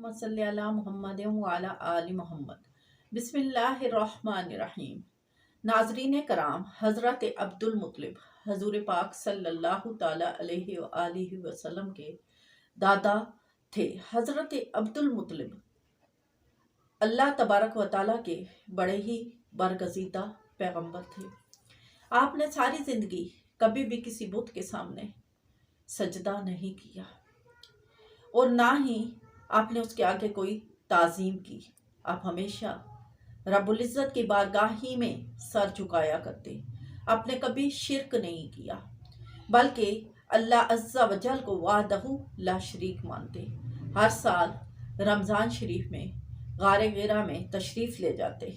अल्लाहुम्मा सल्ली अला मुहम्मद व अला आलि मोहम्मद। बिस्मिल्लाहिर्रहमानिर्रहीम। नाज़रीन कराम, हज़रत अब्दुल मुत्तलिब हजूर पाक सल्लल्लाहु ताला अलैहि व आलिहि वसल्लम के दादा थे। हज़रत अब्दुल मुत्तलिब अल्लाह तबारक व ताला के बड़े ही बरगज़ीदा पैगंबर थे। आपने सारी ज़िंदगी कभी भी किसी बुत के सामने सजदा नहीं किया और ना ही आपने उसके आगे कोई ताज़ीम की। आप हमेशा रब्बुल इज़्ज़त की बारगाह ही में सर झुकाया करते। आपने कभी शिरक नहीं किया बल्कि अल्लाह अज़्ज़ा वजल को वाहदहू ला शरीक मानते। हर साल रमज़ान शरीफ में गारे गिरा में तशरीफ़ ले जाते।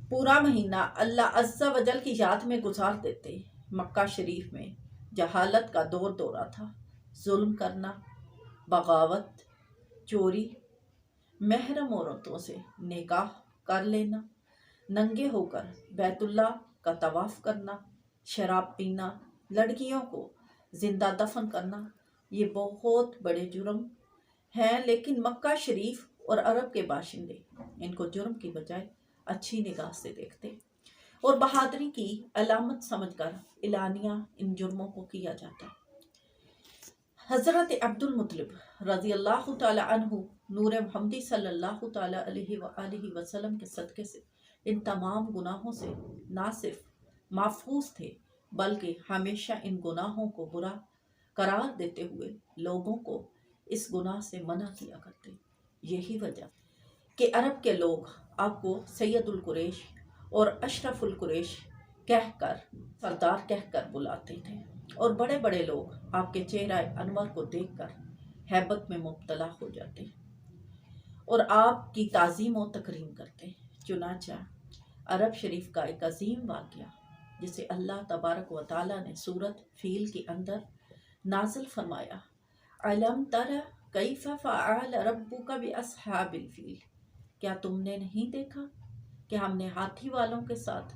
पूरा महीना अल्लाह अज़्ज़ा वजल की याद में गुजार देते। मक्का शरीफ में जहालत का दौर दौरा था। जुल्म करना, बगावत, चोरी, महरम औरतों से निकाह कर लेना, नंगे होकर बैतुल्लाह का तवाफ़ करना, शराब पीना, लड़कियों को जिंदा दफन करना, ये बहुत बड़े जुर्म हैं। लेकिन मक्का शरीफ और अरब के बाशिंदे इनको जुर्म की बजाय अच्छी निगाह से देखते और बहादुरी की अलामत समझकर इलानिया इन जुर्मों को किया जाता। हज़रत अब्दुल मुत्तलिब रज़ी अल्लाह ताला अन्हु नूर मुहम्मदी सल्लल्लाहु ताला अलैहि व आलिहि वसल्लम के सदक़े से इन तमाम गुनाहों से ना सिर्फ महफूज थे बल्कि हमेशा इन गुनाहों को बुरा करार देते हुए लोगों को इस गुनाह से मना किया करते। यही वजह कि अरब के लोग आपको सैयदुल कुरैश और अशरफुल कुरैश कहकर, सरदार कहकर बुलाते थे और बड़े बड़े लोग आपके चेहरा अनवर को देखकर हैबत में मुब्तला हो जाते और आपकी ताज़ीम और तकरीम करते। चुनाचा अरब शरीफ का एक अजीम वाक़या जिसे अल्लाह तबारक व ताला ने सूरत फील के अंदर नाज़िल फरमाया, अलम तरा कैफ़ फ़अल रब्बुका बिअस्हाबिल फील, क्या तुमने नहीं देखा कि हमने हाथी वालों के साथ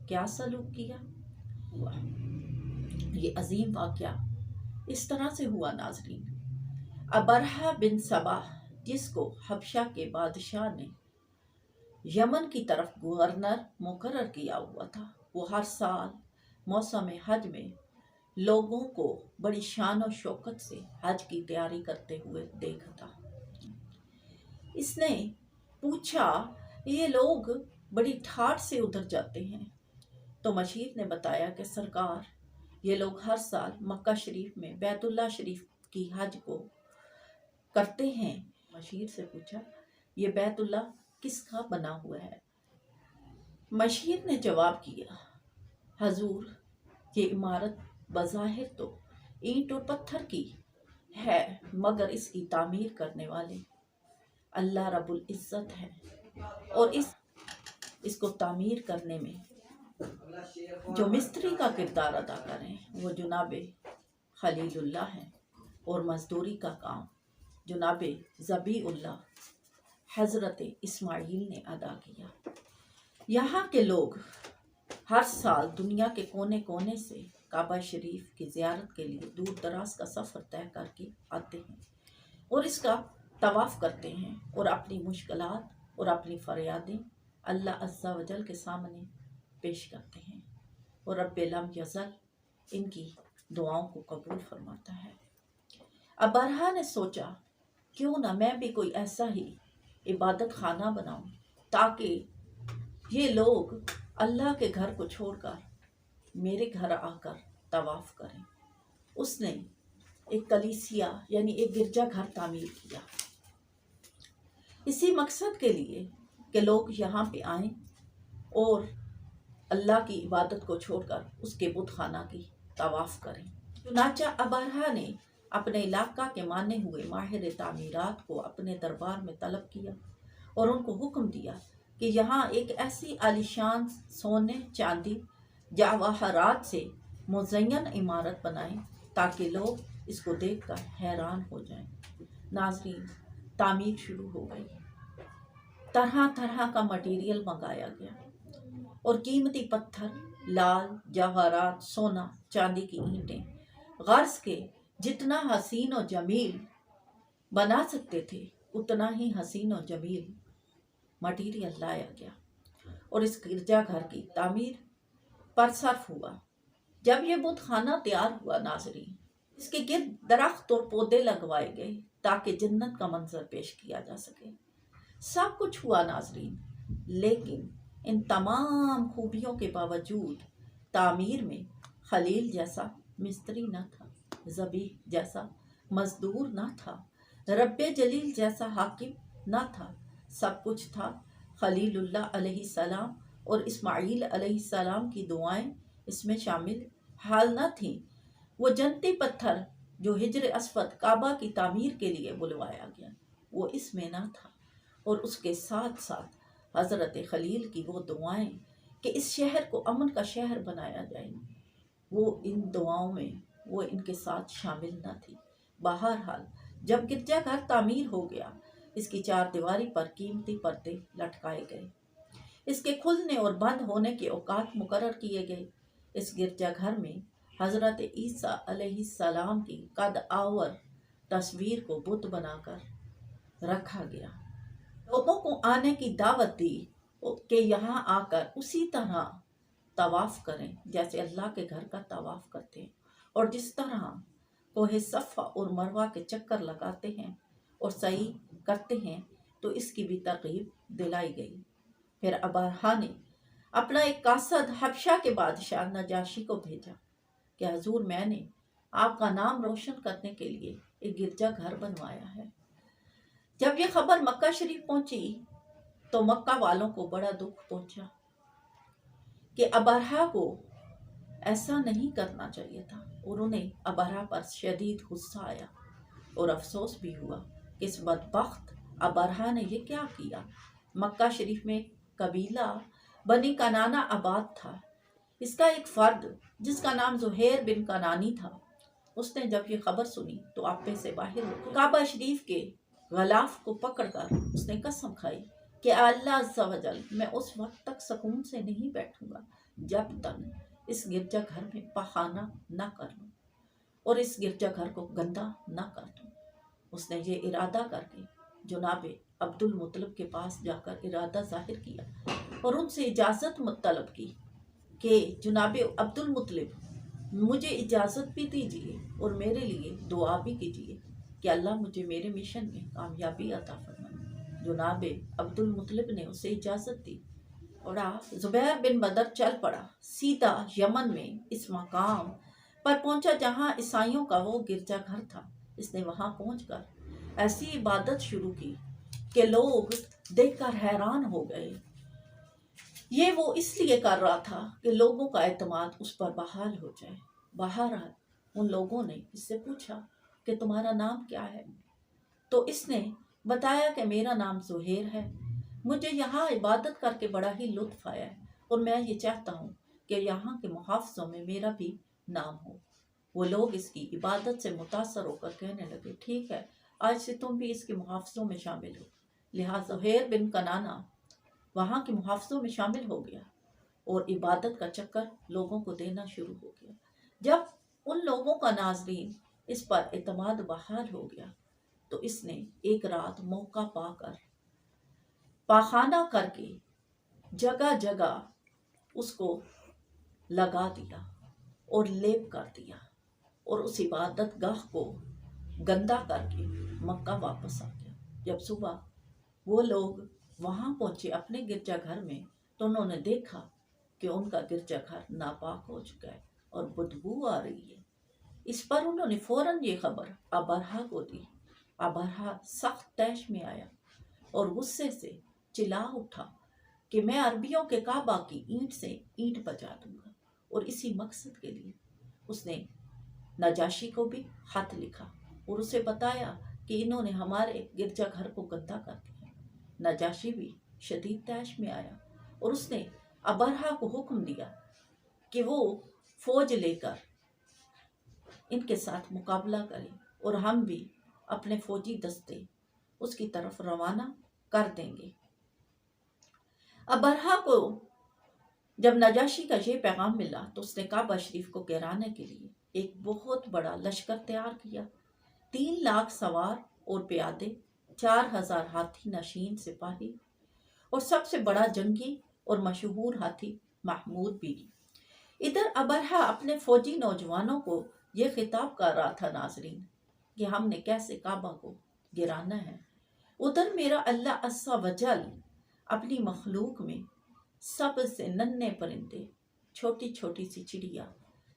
क्या सलूक किया। ये अजीम वाक़या इस तरह से हुआ नाज़रीन। अबरहा बिन सबा, जिसको हबशा के बादशाह ने यमन की तरफ गवर्नर मुकर्रर किया हुआ था, वो हर साल मौसम हज में लोगों को बड़ी शान और शौकत से हज की तैयारी करते हुए देखा। इसने पूछा, ये लोग बड़ी ठाठ से उधर जाते हैं। तो मशीर ने बताया कि सरकार, ये लोग हर साल मक्का शरीफ में बैतुल्लाह शरीफ की हज को करते हैं। मशीर से पूछा, ये बैतुल्लाह किसका बना हुआ है। मशीर ने जवाब किया, हजूर, ये इमारत बज़ाहिर तो ईंट और पत्थर की है मगर इसकी तामीर करने वाले अल्लाह रब्बुल इज़्ज़त है और इसको तामीर करने में जो मिस्त्री का किरदार अदा करें वो जनाबे खलीलुल्लाह हैं और मजदूरी का काम जनाबे ज़बीउल्लाह हज़रत इस्माईल ने अदा किया। यहाँ के लोग हर साल दुनिया के कोने कोने से काबा शरीफ की ज़ियारत के लिए दूर दराज का सफ़र तय करके आते हैं और इसका तवाफ़ करते हैं और अपनी मुश्किलात और अपनी फरियादें अल्लाह अज़्ज़ा वजल के सामने पेश करते हैं और रब्बे लम यज़ल इनकी दुआओं को कबूल फरमाता है। अबरहा ने सोचा, क्यों ना मैं भी कोई ऐसा ही इबादत खाना बनाऊं ताकि ये लोग अल्लाह के घर को छोड़कर मेरे घर आकर तवाफ़ करें। उसने एक कलीसिया यानी एक गिरजा घर तामीर किया इसी मकसद के लिए कि लोग यहाँ पे आएं और अल्लाह की इबादत को छोड़कर उसके बुत खाना की तवाफ़ करें। चुनाचा अबरहा ने अपने इलाका के माने हुए माहिर तामीरात को अपने दरबार में तलब किया और उनको हुक्म दिया कि यहाँ एक ऐसी आलिशान सोने चांदी जवाहरात से मुज़य्यन इमारत बनाएं ताकि लोग इसको देखकर हैरान हो जाएं। नाज़रीन, तामीर शुरू हो गई। तरह तरह का मटेरियल मंगाया गया और कीमती पत्थर, लाल जवाहरात, सोना, चांदी की ईंटें, गर्ज के जितना हसीन और जमील बना सकते थे उतना ही हसीन और जमील मटीरियल लाया गया और इस गिरजा घर की तामीर पर सर्फ हुआ। जब ये बुत खाना तैयार हुआ नाजरीन, इसके गिर्द दरख्त और पौधे लगवाए गए ताकि जन्नत का मंजर पेश किया जा सके। सब कुछ हुआ नाजरीन, लेकिन इन तमाम खूबियों के बावजूद तामीर में खलील जैसा मिस्त्री न था, ज़बी जैसा मजदूर न था, रब्बे जलील जैसा हाकिम न था। सब कुछ था खलीलुल्लाह अलैहिस्सलाम और इस्माईल अलैहिस्सलाम की दुआएं इसमें शामिल हाल न थी। वो जन्नती पत्थर जो हिजर अस्वद काबा की तामीर के लिए बुलवाया गया वो इसमें न था, और उसके साथ साथ हज़रत खलील की वो दुआएं कि इस शहर को अमन का शहर बनाया जाए, वो इन दुआओं में वो इनके साथ शामिल न थी। बहरहाल जब गिरजाघर तामीर हो गया, इसकी चार दीवारी पर कीमती पर्दे लटकाए गए, इसके खुलने और बंद होने के औकात मुकर्रर किए गए। इस गिरजाघर में हज़रत ईसा अलैहिस्सलाम की कद आवर तस्वीर को बुत बनाकर रखा गया। लोगों को आने की दावत दी कि यहाँ आकर उसी तरह तवाफ़ करें जैसे अल्लाह के घर का तवाफ़ करते हैं, और जिस तरह कोहे सफ़ा और मरवा के चक्कर लगाते हैं और सही करते हैं, तो इसकी भी तरगीब दिलाई गई। फिर अबरहा ने अपना एक कासद हबशा के बादशाह नजाशी को भेजा कि हजूर, मैंने आपका नाम रोशन करने के लिए एक गिरजा घर बनवाया है। जब ये खबर मक्का शरीफ पहुंची तो मक्का वालों को बड़ा दुख पहुंचा कि अबरहा को ऐसा नहीं करना चाहिए था, और उन्हें अबरहा पर शदीद गुस्सा आया और अफसोस भी हुआ कि इस बदबख्त अबरहा ने ये क्या किया। मक्का शरीफ में कबीला बनी कनाना आबाद था। इसका एक फर्द जिसका नाम ज़ुहैर बिन कनानी था, उसने जब ये खबर सुनी तो आपे से बाहर हो गया। काबा शरीफ के गलाफ को पकड़कर उसने कसम खाई कि अल्लाह अज़्ज़ा वजल, मैं उस वक्त तक सुकून से नहीं बैठूंगा जब तक इस गिरजा घर में पखाना न कर लूँ और इस गिरजा घर को गंदा न कर दूँ। उसने ये इरादा करके जनाब अब्दुल मुत्तलिब के पास जाकर इरादा जाहिर किया और उनसे इजाज़त तलब की कि जनाब अब्दुल मुत्तलिब, मुझे इजाज़त भी दीजिए और मेरे लिए दुआ भी कीजिए कि अल्लाह मुझे मेरे मिशन में कामयाबी अता फरमाए। जनाब अब्दुल मुत्तलिब ने उसे इजाज़त दी और ज़ुबैर बिन बदर चल पड़ा। सीधा यमन में इस मकाम पर पहुंचा जहां ईसाइयों का वो गिरजा घर था। इसने वहां पहुंचकर ऐसी इबादत शुरू की कि लोग देखकर हैरान हो गए। ये वो इसलिए कर रहा था कि लोगों का एतमाद उस पर बहाल हो जाए। बहरहाल उन लोगों ने इससे पूछा कि तुम्हारा नाम क्या है, तो इसने बताया कि मेरा नाम ज़ुहैर है, मुझे यहाँ इबादत करके बड़ा ही लुत्फ़ आया है और मैं ये चाहता हूँ कि यहाँ के मुहाफ़िज़ों में मेरा भी नाम हो। वो लोग इसकी इबादत से मुतासर होकर कहने लगे, ठीक है, आज से तुम भी इसके मुहाफ़िज़ों में शामिल हो। लिहाजा ज़ुहैर बिन कनाना वहाँ के मुहाफ़िज़ों में शामिल हो गया और इबादत का चक्कर लोगों को देना शुरू हो गया। जब उन लोगों का नाज़रीन इस पर एतमाद बहाल हो गया तो इसने एक रात मौका पाकर पाखाना करके जगह जगह उसको लगा दिया और लेप कर दिया और उस इबादत गाह को गंदा करके मक्का वापस आ गया। जब सुबह वो लोग वहाँ पहुँचे अपने गिरजा घर में तो उन्होंने देखा कि उनका गिरजा घर नापाक हो चुका है और बदबू आ रही है। इस पर उन्होंने फौरन ये खबर अबरहा को दी। अबरहा सख्त तैश में आया और गुस्से से चिल्ला उठा कि मैं अरबियों के काबा की ईंट से ईंट बजा दूंगा, और इसी मकसद के लिए उसने नजाशी को भी खत लिखा और उसे बताया कि इन्होंने हमारे गिरजा घर को गंदा कर दिया। नजाशी भी शदीद तैश में आया और उसने अबरहा को हुक्म दिया कि वो फौज लेकर इनके साथ मुकाबला करें और हम भी अपने फौजी दस्ते उसकी तरफ रवाना कर देंगे। अबरहा को जब नजाशी का ये पैगाम मिला तो उसने काबा शरीफ को गिराने के लिए एक बहुत बड़ा लश्कर तैयार किया। 3 लाख सवार और प्यादे 4000 हाथी नशीन सिपाही और सबसे बड़ा जंगी और मशहूर हाथी महमूद भी। इधर अबरहा अपने फौजी नौजवानों को यह खिताब कर रहा था नाजरीन कि हमने कैसे काबा को गिराना है। उधर मेरा अल्लाह अस्सा वजल अपनी मखलूक में सबसे नन्हे परिंदे, छोटी छोटी सी चिड़िया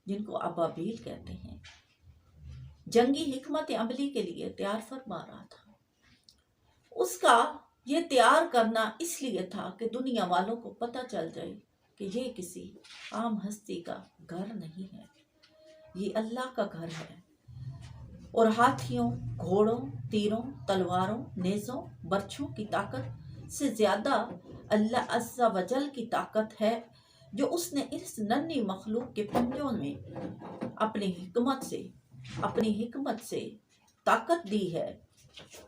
जिनको अबाबील कहते हैं, जंगी हिकमत अमली के लिए तैयार फरमा रहा था। उसका ये तैयार करना इसलिए था कि दुनिया वालों को पता चल जाए कि ये किसी आम हस्ती का घर नहीं है, ये अल्लाह का घर है। और हाथियों, घोड़ों, तीरों, तलवारों, नेज़ों, बर्छों की ताकत से ज्यादा अल्लाह अज़्ज़ा वजल की ताकत है, जो उसने इस नन्ही मखलूक के पंजों में अपनी हिकमत से ताकत दी है।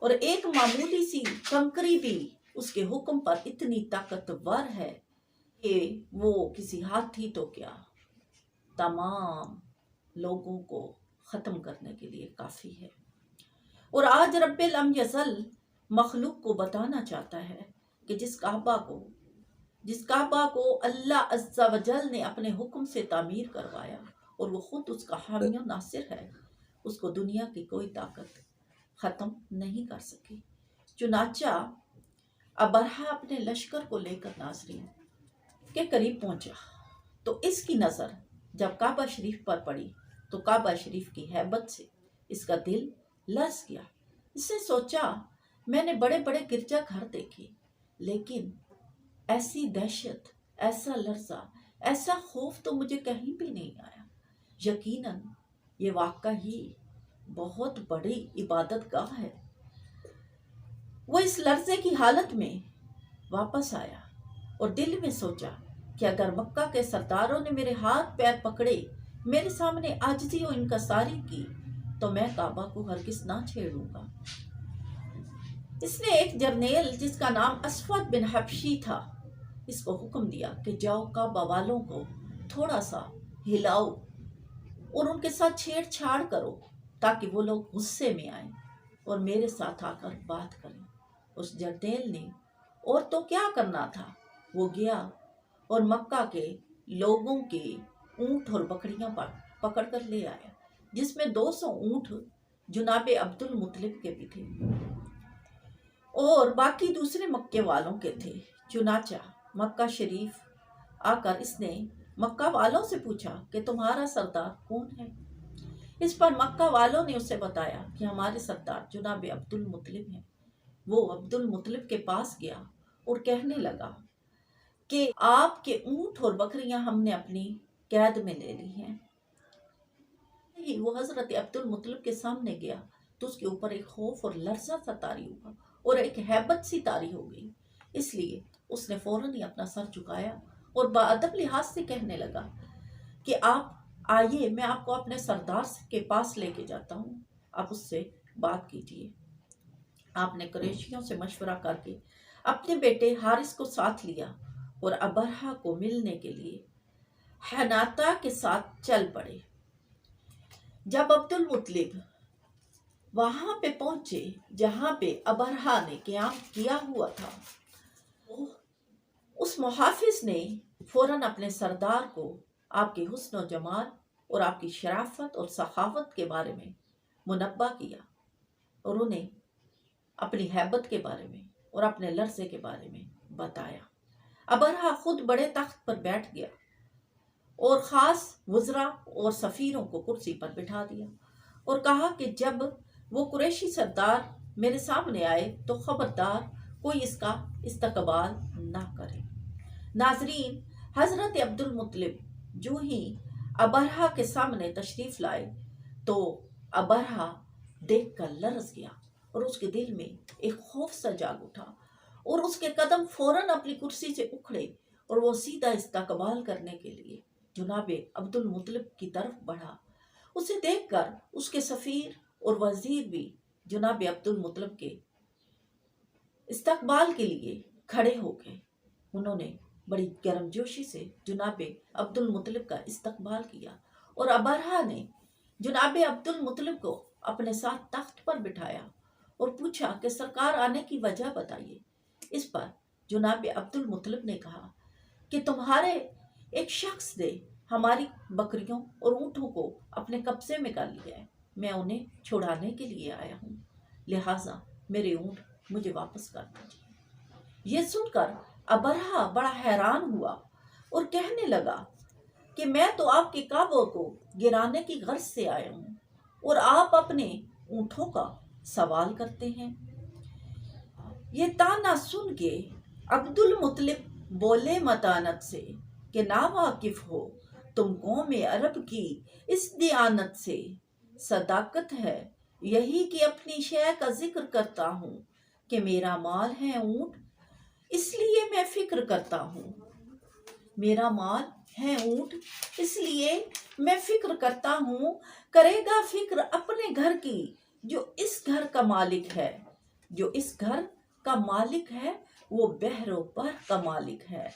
और एक मामूली सी कंकरी भी उसके हुक्म पर इतनी ताकतवर है कि वो किसी हाथी तो क्या, तमाम लोगों को ख़त्म करने के लिए काफ़ी है। और आज रब्बिल अम यज़ल मखलूक को बताना चाहता है कि जिस काबा को अल्लाह अज़्ज़ा वजल ने अपने हुक्म से तामीर करवाया और वो खुद उसका हामी और नासिर है, उसको दुनिया की कोई ताकत ख़त्म नहीं कर सकी। चुनाचा अबरहा अपने लश्कर को लेकर नाज़रीन के करीब पहुंचा तो इसकी नज़र जब काबा शरीफ पर पड़ी तो काबा शरीफ की हैबत से इसका दिल लर्ज़ गया। इसने सोचा, मैंने बड़े बड़े गिरजा घर देखे, लेकिन ऐसी दहशत, ऐसा लर्जा, ऐसा खौफ तो मुझे कहीं भी नहीं आया। यकीनन ये वाकई बहुत बड़ी इबादत गाह है। वो इस लर्जे की हालत में वापस आया और दिल में सोचा कि अगर मक्का के सरदारों ने मेरे हाथ पैर पकड़े, मेरे सामने आजिज़ी और इनकसारी की, तो मैं काबा को हरगिज़ ना छेड़ूंगा। इसने एक जर्नेल जिसका नाम असवद बिन हबशी था, इसको हुक्म दिया कि जाओ काबा वालों को थोड़ा सा हिलाओ और उनके साथ छेड़छाड़ करो ताकि वो लोग गुस्से में आए और मेरे साथ आकर बात करें। उस जर्नेल ने और तो क्या करना था, वो गया और मक्का के लोगों के ऊंट और बकरियां पकड़ कर ले आया, जिसमें 200 ऊंट जुनाबे अब्दुल मुतलिब के भी थे और बाकी दूसरे मक्के वालों के थे। चुनाचा मक्का शरीफ आकर इसने मक्का वालों से पूछा कि तुम्हारा सरदार कौन है। इस पर मक्का वालों ने उसे बताया कि हमारे सरदार जुनाबे अब्दुल मुतलिब हैं। वो अब्दुल मुतलिब के पास गया और कहने लगा कि आपके ऊंट और बकरियां हमने अपनी कैद में ले ली हैं। वो हजरत अब्दुल मुतलिब के सामने गया तो उसके ऊपर एक खौफ और लर्जा सा तारी हुआ और एक हैबत सी तारी हो गई। इसलिए उसने फौरन ही अपना सर झुकाया और बाअदब लिहाज से कहने लगा कि आप आइए, मैं आपको अपने सरदार के पास लेके जाता हूँ, आप उससे बात कीजिए। आपने कुरैशियों से मशवरा करके अपने बेटे हारिस को साथ लिया और अबरहा को मिलने के लिए हनाता के साथ चल पड़े। जब अब्दुल मुतलिब वहां पे पहुंचे जहां पे अबरहा ने क़याम किया हुआ था, उस मुहाफिज ने फौरन अपने सरदार को आपके हुस्न जमाल और आपकी शराफत और सखावत के बारे में मुनब्बा किया और उन्हें अपनी हैबत के बारे में और अपने लर्ज़े के बारे में बताया। अबरहा खुद बड़े तख्त पर बैठ गया और ख़ास वज़रा और सफ़ीरों को कुर्सी पर बिठा दिया और कहा कि जब वो कुरैशी सरदार मेरे सामने आए तो ख़बरदार कोई इसका इस्तकबाल ना करे। नाजरीन, हज़रत अब्दुल मुतलिब जो ही अबरहा के सामने तशरीफ़ लाए तो अबरहा देख कर लरज़ गया और उसके दिल में एक खौफ सा जाग उठा और उसके कदम फौरन अपनी कुर्सी से उखड़े और वो सीधा इस्तकबाल करने के लिए जुनाबे अब्दुल मुतलिब की तरफ बढ़ा। उसे देखकर उसके सफ़ीर और वज़ीर भी जुनाबे अब्दुल मुतलिब के इस्तकबाल के लिए खड़े हो गए। उन्होंने बड़ी गर्मजोशी से जुनाबे अब्दुल मुतलिब का इस्तकबाल किया और अबरहा ने जुनाबे अब्दुल मुतलिब को अपने साथ तख्त पर बिठाया اور پوچھا کہ سرکار آنے کی وجہ بتائیے۔ اس پر جناب عبد المطلب نے کہا کہ تمہارے ایک شخص نے ہماری بکریوں اور اونٹوں کو اپنے قبضے میں کر لیا ہے، میں انہیں چھڑانے کے لیے آیا ہوں، لہٰذا میرے اونٹ مجھے واپس کر دیجیے۔ یہ سن کر ابرہہ بڑا حیران ہوا اور کہنے لگا کہ میں تو آپ کے کعبہ کو گرانے کی غرض سے آیا ہوں اور آپ اپنے اونٹوں کا سوال کرتے ہیں۔ یہ طعنہ سن کے عبد المطلب بولے متانت سے کہ ناواقف ہو تم قوم عرب کی اس دیانت سے، صداقت ہے یہی کہ اپنی شے کا ذکر کرتا ہوں کہ میرا مال ہے اونٹ، اس لیے میں فکر کرتا ہوں، میرا مال ہے اونٹ اس لیے میں فکر کرتا ہوں، کرے گا فکر اپنے گھر کی جو اس گھر کا مالک ہے، جو اس گھر کا مالک ہے وہ بحر و بر کا مالک ہے۔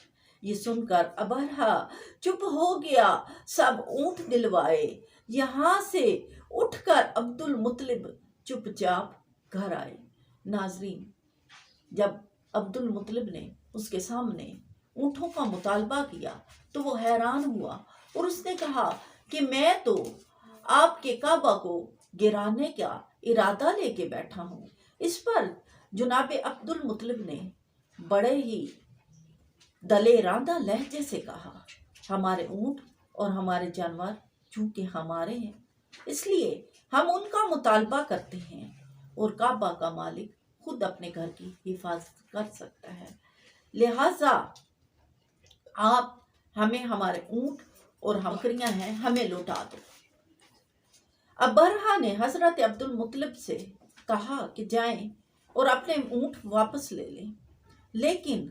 یہ سن کر ابرہہ چپ ہو گیا، سب اونٹ دلوائے، یہاں سے اٹھ کر عبد المطلب چپ چاپ گھر آئے۔ ناظرین، جب عبد المطلب نے اس کے سامنے اونٹوں کا مطالبہ کیا تو وہ حیران ہوا اور اس نے کہا کہ میں تو آپ کے کعبہ کو گرانے کا ارادہ لے کے بیٹھا ہوں۔ اس پر جناب عبد المطلب نے بڑے ہی دلیرانہ لہجے سے کہا، ہمارے اونٹ اور ہمارے جانور چونکہ ہمارے ہیں اس لیے ہم ان کا مطالبہ کرتے ہیں اور کعبہ کا مالک خود اپنے گھر کی حفاظت کر سکتا ہے، لہٰذا آپ ہمیں ہمارے اونٹ اور بکریاں ہیں ہمیں لوٹا دو۔ ابرہہ نے حضرت عبد المطلب سے کہا کہ جائیں اور اپنے اونٹ واپس لے لیں، لیکن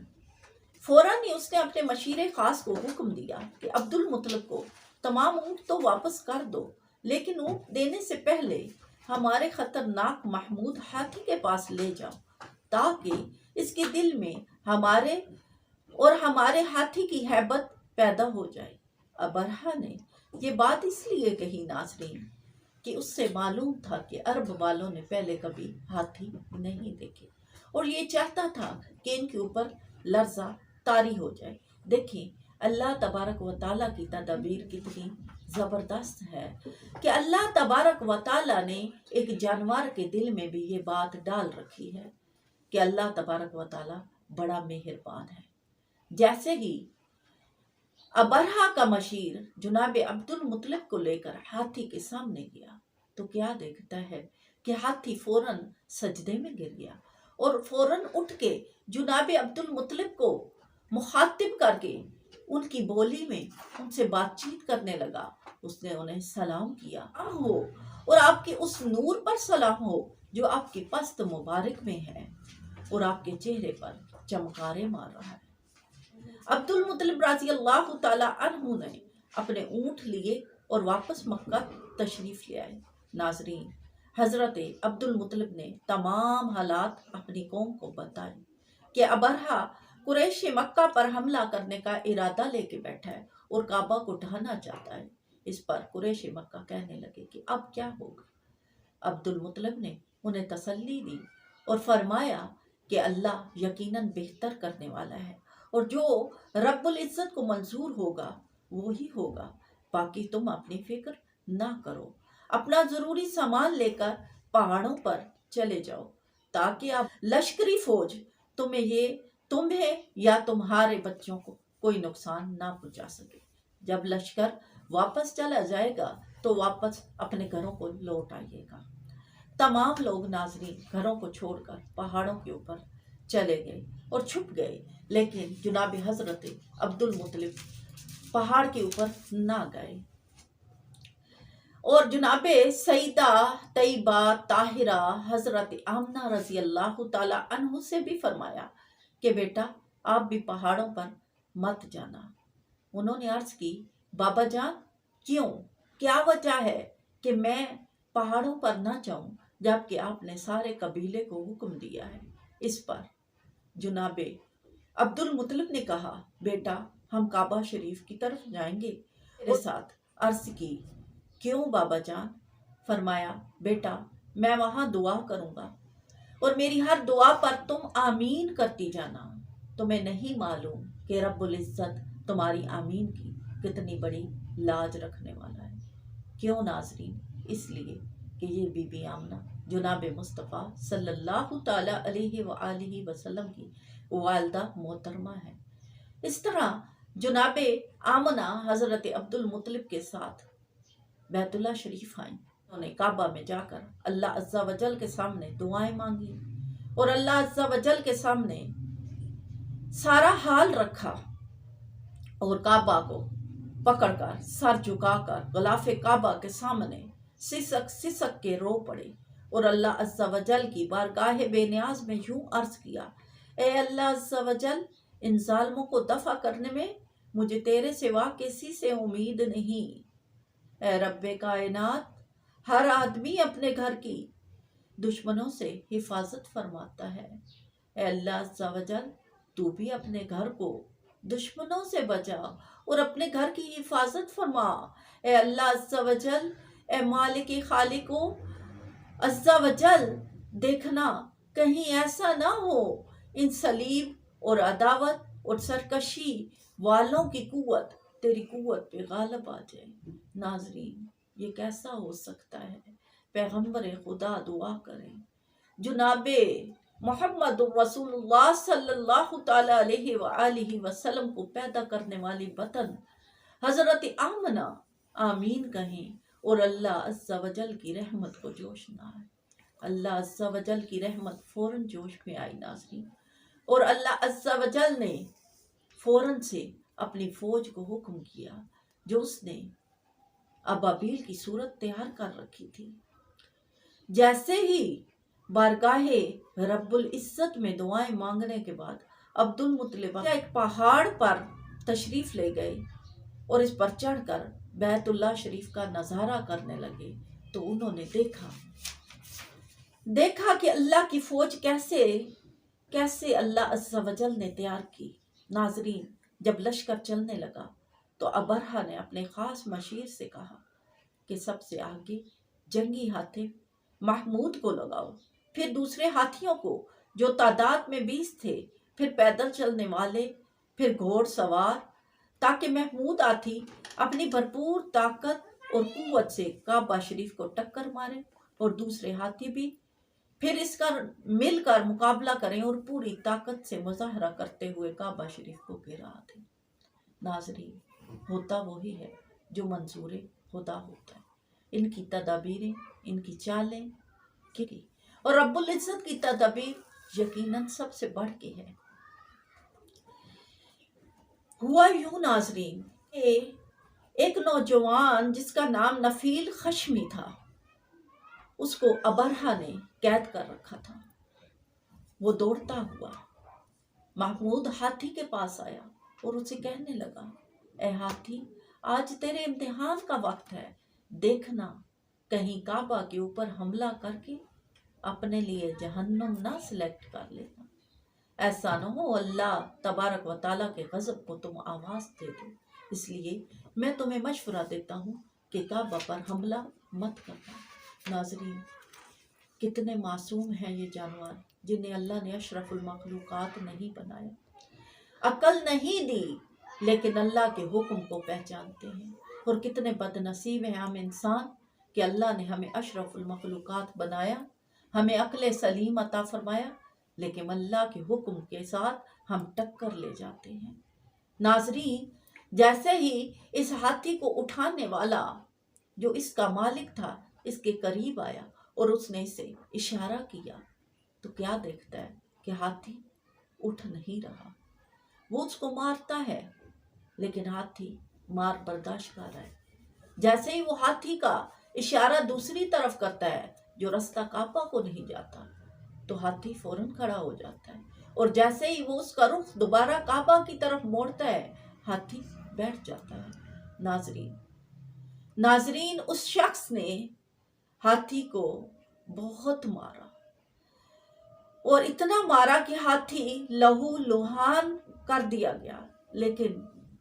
فوراً ہی اس نے اپنے مشیر خاص کو حکم دیا کہ عبد المطلب کو تمام اونٹ تو واپس کر دو، لیکن اونٹ دینے سے پہلے ہمارے خطرناک محمود ہاتھی کے پاس لے جاؤ تاکہ اس کے دل میں ہمارے اور ہمارے ہاتھی کی ہیبت پیدا ہو جائے۔ ابرہہ نے یہ بات اس لیے کہی ناظرین کہ اس سے معلوم تھا کہ عرب والوں نے پہلے کبھی ہاتھی نہیں دیکھے اور یہ چاہتا تھا کہ ان کے اوپر لرزہ طاری ہو جائے۔ دیکھیں اللہ تبارک و تعالیٰ کی تدابیر کتنی زبردست ہے کہ اللہ تبارک و تعالیٰ نے ایک جانور کے دل میں بھی یہ بات ڈال رکھی ہے کہ اللہ تبارک و تعالیٰ بڑا مہربان ہے۔ جیسے ہی ابرہہ کا مشیر جناب عبد المطلب کو لے کر ہاتھی کے سامنے گیا تو کیا دیکھتا ہے کہ ہاتھی فوراً سجدے میں گر گیا اور فوراً اٹھ کے جناب عبد المطلب کو مخاطب کر کے ان کی بولی میں ان سے بات چیت کرنے لگا۔ اس نے انہیں سلام کیا ہو اور آپ کے اس نور پر سلام ہو جو آپ کی پست مبارک میں ہے اور آپ کے چہرے پر چمکارے مار رہا ہے۔ عبد المطلب رضی اللہ تعالی عنہ نے اپنے اونٹ لیے اور واپس مکہ تشریف لے آئے۔ ناظرین، حضرت عبد المطلب نے تمام حالات اپنی قوم کو بتائے کہ ابرہہ قریش مکہ پر حملہ کرنے کا ارادہ لے کے بیٹھا ہے اور کعبہ کو ڈھانا چاہتا ہے۔ اس پر قریش مکہ کہنے لگے کہ اب کیا ہوگا؟ عبد المطلب نے انہیں تسلی دی اور فرمایا کہ اللہ یقیناً بہتر کرنے والا ہے اور جو رب العزت کو منظور ہوگا وہی ہوگا، باقی تم اپنی فکر نہ کرو، اپنا ضروری سامان لے کر پہاڑوں پر چلے جاؤ تاکہ اب لشکری فوج تمہیں یا تمہارے بچوں کو کوئی نقصان نہ پہنچا سکے۔ جب لشکر واپس چلا جائے گا تو واپس اپنے گھروں کو لوٹ آئیے گا۔ تمام لوگ ناظرین گھروں کو چھوڑ کر پہاڑوں کے اوپر چلے گئے اور چھپ گئے، لیکن جناب حضرت عبد المطلب پہاڑ کے اوپر نہ گئے۔ اور جناب سیدہ طیبہ طاہرہ حضرت آمنہ رضی اللہ تعالی عنہ سے بھی فرمایا کہ بیٹا آپ بھی پہاڑوں پر مت جانا۔ انہوں نے عرض کی بابا جان کیوں، کیا وجہ ہے کہ میں پہاڑوں پر نہ جاؤں جبکہ آپ نے سارے قبیلے کو حکم دیا ہے؟ اس پر جناب عبد المطلب نے کہا بیٹا ہم کعبہ شریف کی طرف جائیں گے میرے ساتھ۔ عرض کی کیوں بابا جان؟ فرمایا بیٹا میں وہاں دعا کروں گا اور میری ہر دعا پر تم آمین کرتی جانا۔ تمہیں نہیں معلوم کہ رب العزت تمہاری آمین کی کتنی بڑی لاج رکھنے والا ہے۔ کیوں ناظرین؟ اس لیے کہ یہ بی بی آمنہ جناب مصطفیٰ صلی اللہ تعالی علیہ وآلہ وسلم کی والدہ محترمہ ہے۔ اس طرح جناب آمنہ حضرت عبد المطلب کے ساتھ بیت اللہ شریف آئیں۔ انہوں نے کعبہ میں جا کر اللہ عز و جل کے سامنے دعائیں مانگی اور اللہ عز و جل کے سامنے سارا حال رکھا، اور کعبہ کو پکڑ کر سر جھکا کر غلاف کعبہ کے سامنے سسک سسک کے رو پڑے اور اللہ عز و جل کی بارگاہ بے نیاز میں یوں عرض کیا: اے اللہ عز و جل، ان ظالموں کو دفع کرنے میں مجھے تیرے سوا کسی سے امید نہیں۔ اے رب کائنات، ہر آدمی اپنے گھر کی دشمنوں سے حفاظت فرماتا ہے۔ اے اللہ عز و جل، تو بھی اپنے گھر کو دشمنوں سے بچا اور اپنے گھر کی حفاظت فرما۔ اے اللہ عز و جل، اے مالک خالق عز و جل، دیکھنا کہیں ایسا نہ ہو ان صلیب اور عداوت اور سرکشی والوں کی قوت تیری قوت پہ غالب آ جائے۔ ناظرین، یہ کیسا ہو سکتا ہے؟ پیغمبر خدا دعا کریں، جناب محمد رسول اللہ صلی اللہ تعالی علیہ وآلہ وسلم کو پیدا کرنے والی بطن حضرت آمنہ آمین کہیں اور اللہ عز و جل کی رحمت کو جوش نہ آئے۔ اللہ عز و جل کی رحمت فوراً جوش میں آئی ناظرین، اور اللہ عز و جل نے فوراً سے اپنی فوج کو حکم کیا جو اس نے ابابیل کی صورت تیار کر رکھی تھی۔ جیسے ہی بارگاہ رب العزت میں دعائیں مانگنے کے بعد عبد المطلب ایک پہاڑ پر تشریف لے گئے اور اس پر چڑھ کر بیت اللہ شریف کا نظارہ کرنے لگے، تو انہوں نے دیکھا کہ اللہ کی فوج کیسے اللہ عز و جل نے تیار کی۔ ناظرین، جب لشکر چلنے لگا تو ابرہہ نے اپنے خاص مشیر سے کہا کہ سب سے آگے جنگی ہاتھی محمود کو لگاؤ، پھر دوسرے ہاتھیوں کو جو تعداد میں 20 تھے، پھر پیدل چلنے والے، پھر گھوڑ سوار، تاکہ محمود ہاتھی اپنی بھرپور طاقت اور قوت سے کعبہ شریف کو ٹکر مارے اور دوسرے ہاتھی بھی پھر اس کا مل کر مقابلہ کریں اور پوری طاقت سے مظاہرہ کرتے ہوئے کعبہ شریف کو گرا دیں۔ ناظرین، ہوتا وہی ہے جو منظور خدا ہوتا ہے۔ ان کی تدابیریں، ان کی چالیں اور رب العزت کی تدابیر یقیناً سب سے بڑھ کے ہے۔ ہوا یوں ناظرین، ایک نوجوان جس کا نام نفیل خشمی تھا، اس کو ابرہہ نے قید کر رکھا تھا۔ وہ دوڑتا ہوا محمود ہاتھی کے پاس آیا اور اسے کہنے لگا: اے ہاتھی، آج تیرے امتحان کا وقت ہے، دیکھنا کہیں کعبہ کے اوپر حملہ کر کے اپنے لیے جہنم نہ سلیکٹ کر لینا۔ ایسا نہ ہو اللہ تبارک و تعالیٰ کے غضب کو تم آواز دے دو۔ اس لیے میں تمہیں مشورہ دیتا ہوں کہ کعبہ پر حملہ مت کرنا۔ ناظرین، کتنے معصوم ہیں یہ جانور جنہیں اللہ نے اشرف المخلوقات نہیں بنایا، عقل نہیں دی، لیکن اللہ کے حکم کو پہچانتے ہیں۔ اور کتنے بد نصیب ہیں ہم انسان کہ اللہ نے ہمیں اشرف المخلوقات بنایا، ہمیں عقل سلیم عطا فرمایا، لیکن اللہ کے حکم کے ساتھ ہم ٹکر لے جاتے ہیں۔ ناظرین، جیسے ہی اس ہاتھی کو اٹھانے والا جو اس کا مالک تھا اس کے قریب آیا اور اس نے اسے اشارہ کیا، تو کیا دیکھتا ہے کہ ہاتھی اٹھ نہیں رہا۔ وہ اس کو مارتا ہے لیکن ہاتھی مار برداشت کر رہا ہے۔ جیسے ہی وہ ہاتھی کا اشارہ دوسری طرف کرتا ہے جو رستہ کعبہ کو نہیں جاتا، تو ہاتھی فوراً کھڑا ہو جاتا ہے، اور جیسے ہی وہ اس کا رخ دوبارہ کعبہ کی طرف موڑتا ہے، ہاتھی بیٹھ جاتا ہے۔ ناظرین، اس شخص نے ہاتھی کو بہت مارا اور اتنا مارا کہ ہاتھی لہو لہان کر دیا گیا، لیکن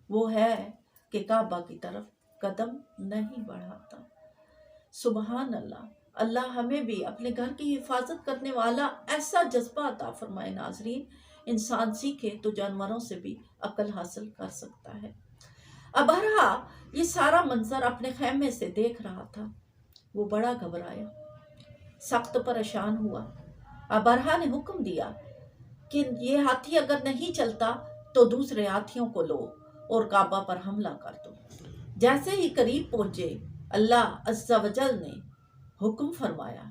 وہ ہے کہ کعبہ کی طرف قدم نہیں بڑھاتا۔ سبحان اللہ، اللہ ہمیں بھی اپنے گھر کی حفاظت کرنے والا ایسا جذبہ عطا فرمائے۔ ناظرین، انسان سیکھے تو جانوروں سے بھی عقل حاصل کر سکتا ہے۔ ابرہہ یہ سارا منظر اپنے خیمے سے دیکھ رہا تھا۔ وہ بڑا گھبرایا، سخت پریشان ہوا۔ ابرہہ نے حکم دیا کہ یہ ہاتھی اگر نہیں چلتا تو دوسرے ہاتھیوں کو لو اور کعبہ پر حملہ کر دو۔ جیسے ہی قریب پہنچے، اللہ عز و جل نے حکم فرمایا۔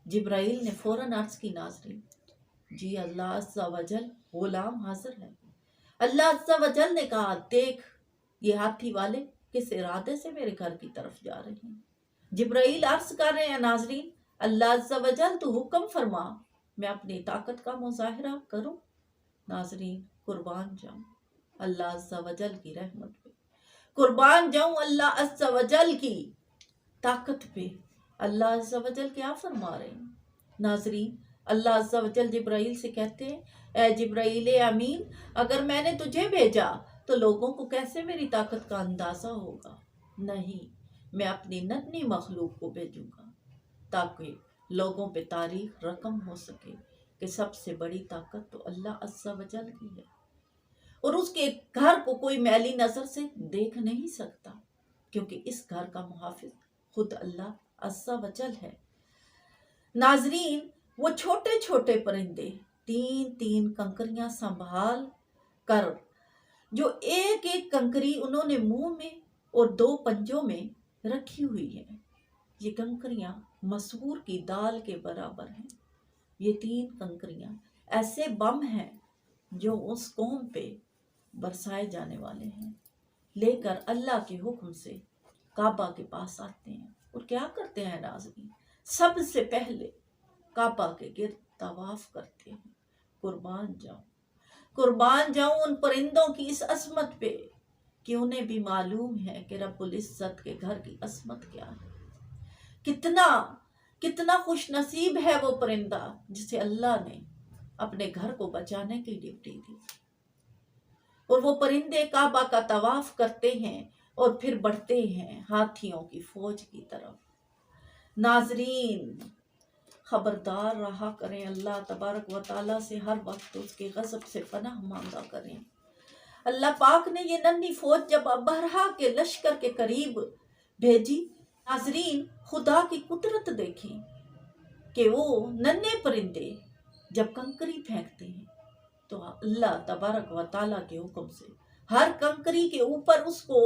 جبرائیل نے فوراً عرض کی، ناظرین جی اللہ عز و جل غلام حاضر ہے۔ اللہ عز و جل نے کہا، دیکھ یہ ہاتھی والے کس ارادے سے میرے گھر کی طرف جا رہے ہیں۔ جبرائیل عرض کر رہے ہیں، ناظرین اللہ عز و جل تو حکم فرما، میں اپنی طاقت کا مظاہرہ کروں۔ ناظرین قربان جاؤں اللہ عز و جل کی رحمت پہ، قربان جاؤں اللہ عز و جل کی طاقت پہ۔ اللہ عز و جل کیا فرما رہے ہیں؟ ناظرین اللہ عز و جل جبرائیل سے کہتے ہیں، اے جبرائیل امین، اگر میں نے تجھے بھیجا تو لوگوں کو کیسے میری طاقت کا اندازہ ہوگا؟ نہیں، میں اپنی ننھی مخلوق کو بھیجوں گا تاکہ لوگوں پہ تاریخ رقم ہو سکے کہ سب سے بڑی طاقت تو اللہ عز و جل کی ہے، اور اس کے گھر کو کوئی میلی نظر سے دیکھ نہیں سکتا، کیونکہ اس گھر کا محافظ خود اللہ عز و جل ہے۔ ناظرین وہ چھوٹے چھوٹے پرندے تین تین کنکریاں سنبھال کر، جو ایک ایک کنکری انہوں نے منہ میں اور دو پنجوں میں رکھی ہوئی ہے، یہ کنکریاں مسحور کی دال کے برابر ہیں۔ یہ تین کنکریاں ایسے بم ہیں جو اس قوم پہ برسائے جانے والے ہیں، لے کر اللہ کے حکم سے کعبہ کے پاس آتے ہیں۔ اور کیا کرتے ہیں ناظرین؟ سب سے پہلے کعبہ کے گرد طواف کرتے ہیں۔ قربان جاؤں ان پرندوں کی اس عظمت پہ کہ انہیں بھی معلوم ہے کہ رب العزت کے گھر کی عظمت کیا ہے۔ کتنا خوش نصیب ہے وہ پرندہ جسے اللہ نے اپنے گھر کو بچانے کی ڈیوٹی دی۔ اور وہ پرندے کعبہ کا طواف کرتے ہیں اور پھر بڑھتے ہیں ہاتھیوں کی فوج کی طرف۔ ناظرین خبردار رہا کریں، اللہ تبارک و تعالیٰ سے ہر وقت اس کے غضب سے پناہ مانگا کریں۔ اللہ پاک نے یہ ننھی فوج جب ابرہہ کے لشکر کے قریب بھیجی، ناظرین خدا کی قدرت دیکھیں کہ وہ ننھے پرندے جب کنکری پھینکتے ہیں تو اللہ تبارک و تعالیٰ کے حکم سے ہر کنکری کے اوپر اس کو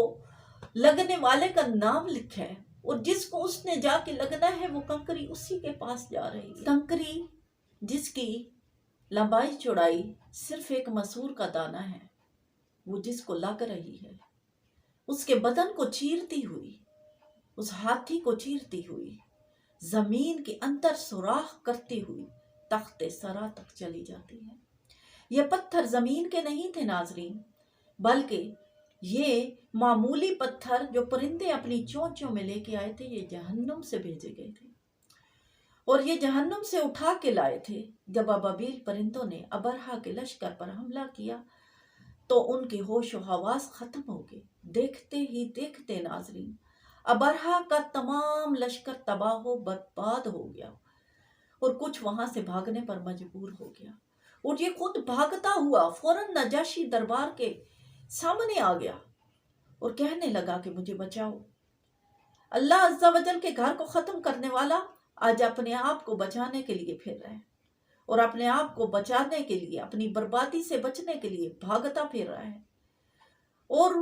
لگنے والے کا نام لکھا ہے، اور جس کو اس نے جا کے لگنا ہے وہ کنکری اسی کے پاس جا رہی ہے۔ کنکری جس کی لمبائی چوڑائی صرف ایک مسور کا دانہ ہے، وہ جس کو لگ رہی ہے، اس کے بدن کو چیرتی ہوئی، اس ہاتھی کو چیرتی ہوئی، زمین کے اندر سوراخ کرتی ہوئی تخت سرا تک چلی جاتی ہے۔ یہ پتھر زمین کے نہیں تھے ناظرین، بلکہ یہ معمولی پتھر جو پرندے اپنی چونچوں میں لے کے آئے تھے، یہ جہنم سے بھیجے گئے تھے، اور یہ جہنم سے اٹھا کے لائے تھے۔ جب ابابیل پرندوں نے ابرہہ کے لشکر پر حملہ کیا تو ان کے ہوش و حواس ختم ہو گئے۔ دیکھتے ہی دیکھتے ناظرین ابرہہ کا تمام لشکر تباہ و برباد ہو گیا، اور کچھ وہاں سے بھاگنے پر مجبور ہو گیا، اور یہ خود بھاگتا ہوا فوراً نجاشی دربار کے سامنے آ گیا اور کہنے لگا کہ مجھے بچاؤ۔ اللہ عز و جل کے گھر کو ختم کرنے والا آج اپنے آپ کو بچانے کے لیے پھر رہا ہے، اور اپنے آپ کو بچانے کے لیے، اپنی بربادی سے بچنے کے لیے بھاگتا پھر رہا ہے۔ اور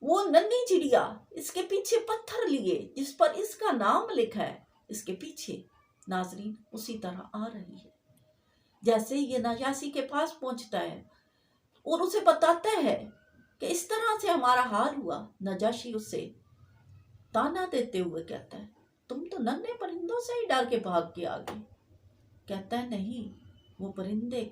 وہ ننھی چڑیا اس کے پیچھے پتھر لیے جس پر اس کا نام لکھا ہے، اس کے پیچھے ناظرین اسی طرح آ رہی ہے۔ جیسے یہ نجاشی کے پاس پہنچتا ہے اور اسے بتاتا ہے کہ اس طرح سے ہمارا حال ہوا، نجاشی اسے تانا دیتے ہوئے کہتا ہے، تم تو ننھے پرندوں سے ہی ڈر کے بھاگ کے آ گئے۔ کہتا ہے نہیں، وہ پرندے کو